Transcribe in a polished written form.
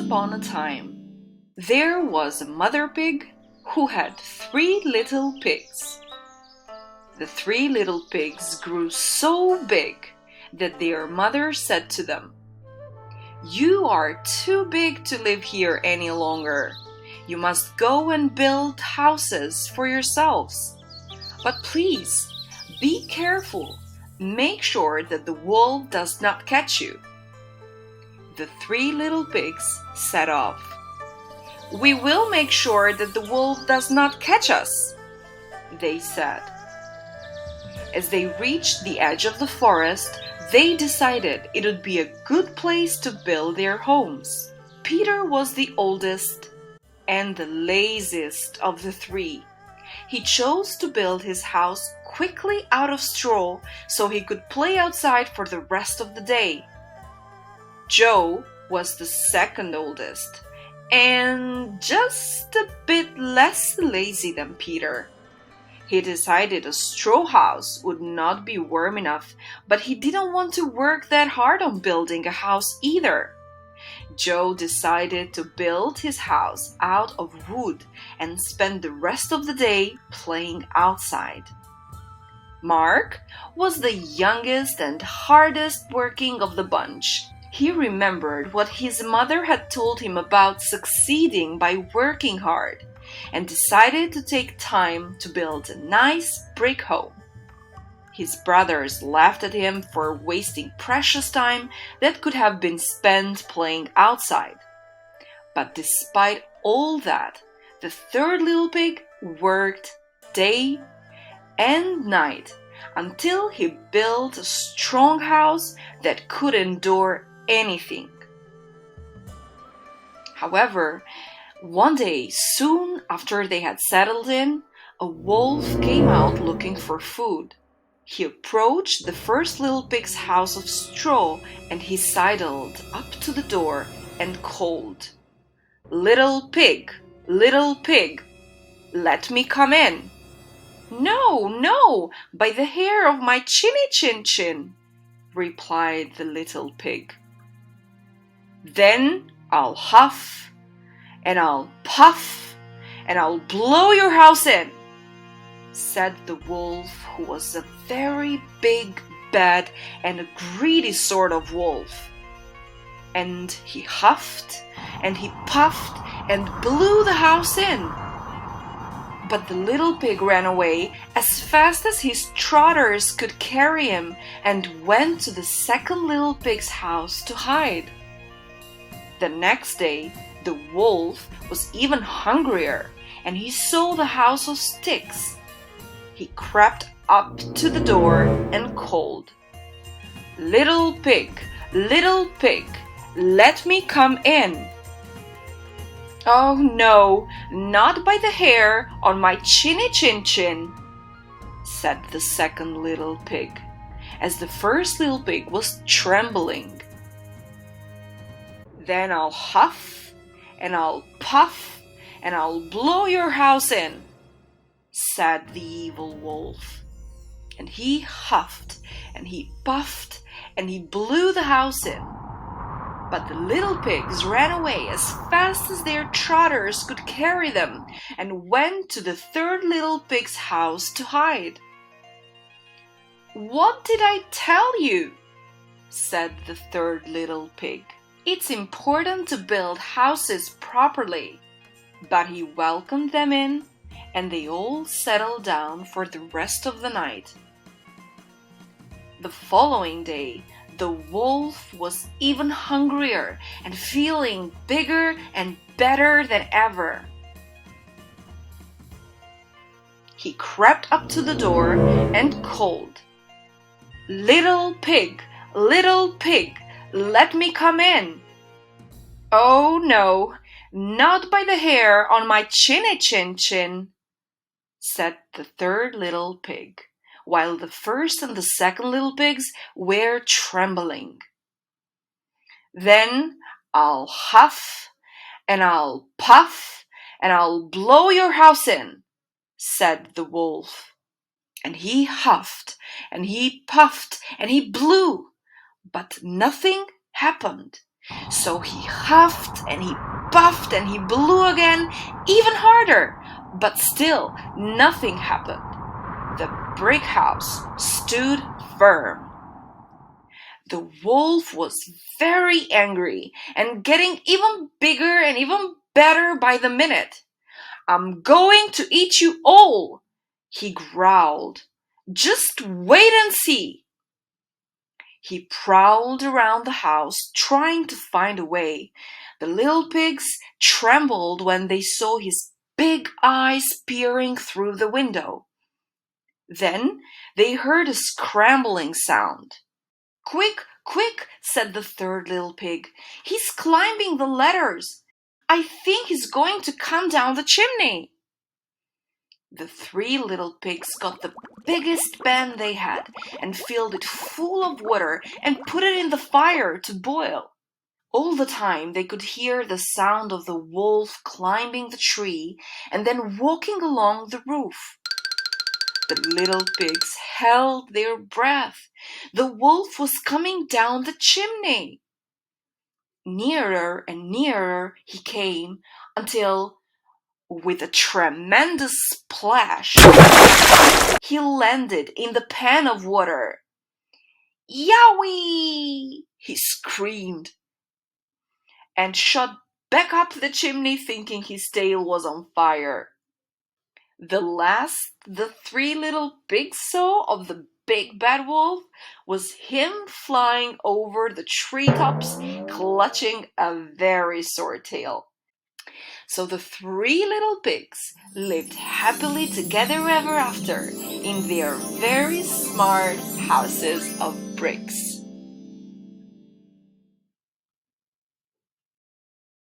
upon a time, there was a mother pig who had 3 little pigs. The 3 little pigs grew so big that their mother said to them, "You are too big to live here any longer. You must go and build houses for yourselves. But please, be careful. Make sure that the wolf does not catch you." The 3 little pigs set off. "We will make sure that the wolf does not catch us," they said. As they reached the edge of the forest, they decided it would be a good place to build their homes. Peter was the oldest and the laziest of the 3. He chose to build his house quickly out of straw so he could play outside for the rest of the day. Joe was the second oldest and just a bit less lazy than Peter. He decided a straw house would not be warm enough, but he didn't want to work that hard on building a house either. Joe decided to build his house out of wood and spend the rest of the day playing outside. Mark was the youngest and hardest working of the bunch. He remembered what his mother had told him about succeeding by working hard and decided to take time to build a nice brick home. His brothers laughed at him for wasting precious time that could have been spent playing outside. But despite all that, the 3rd little pig worked day and night until he built a strong house that could endure anything. However, one day, soon after they had settled in, a wolf came out looking for food. He approached the 1st little pig's house of straw and he sidled up to the door and called, "Little pig, little pig, let me come in." "No, no, by the hair of my chinny chin chin," replied the little pig. "Then I'll huff and I'll puff and I'll blow your house in," said the wolf, who was a very big, bad, and a greedy sort of wolf. And he huffed and he puffed and blew the house in. But the little pig ran away as fast as his trotters could carry him and went to the 2nd little pig's house to hide. The next day, the wolf was even hungrier and he saw the house of sticks. He crept up to the door and called, little pig, let me come in." "Oh no, not by the hair on my chinny chin chin," said the 2nd little pig, as the 1st little pig was trembling. "Then I'll huff and I'll puff and I'll blow your house in," said the evil wolf. And he huffed and he puffed and he blew the house in. But the little pigs ran away as fast as their trotters could carry them and went to the 3rd little pig's house to hide. "What did I tell you?" said the 3rd little pig. "It's important to build houses properly." But he welcomed them in, and they all settled down for the rest of the night. The following day, the wolf was even hungrier and feeling bigger and better than ever. He crept up to the door and called, little pig, let me come in." "Oh no, not by the hair on my chinny chin chin," said the 3rd little pig, while the 1st and the 2nd little pigs were trembling. "Then I'll huff and I'll puff and I'll blow your house in," said the wolf. And he huffed and he puffed and he blew, but nothing happened. So he huffed and he puffed and he blew again, even harder, but still nothing happened. The brick house stood firm. The wolf was very angry and getting even bigger and even better by the minute. "I'm going to eat you all," he growled. "Just wait and see." He prowled around the house, trying to find a way. The little pigs trembled when they saw his big eyes peering through the window. Then they heard a scrambling sound. "Quick, quick," said the third little pig. "He's climbing the ladders. I think he's going to come down the chimney." The three little pigs got the biggest pan they had and filled it full of water and put it in the fire to boil. All the time they could hear the sound of the wolf climbing the tree and then walking along the roof. The little pigs held their breath. The wolf was coming down the chimney. Nearer and nearer he came until, with a tremendous splash, he landed in the pan of water. "Yowie!" he screamed, and shot back up the chimney thinking his tail was on fire. The last the three little pigs saw of the big bad wolf was him flying over the treetops, clutching a very sore tail. So the three little pigs lived happily together ever after in their very smart houses of bricks.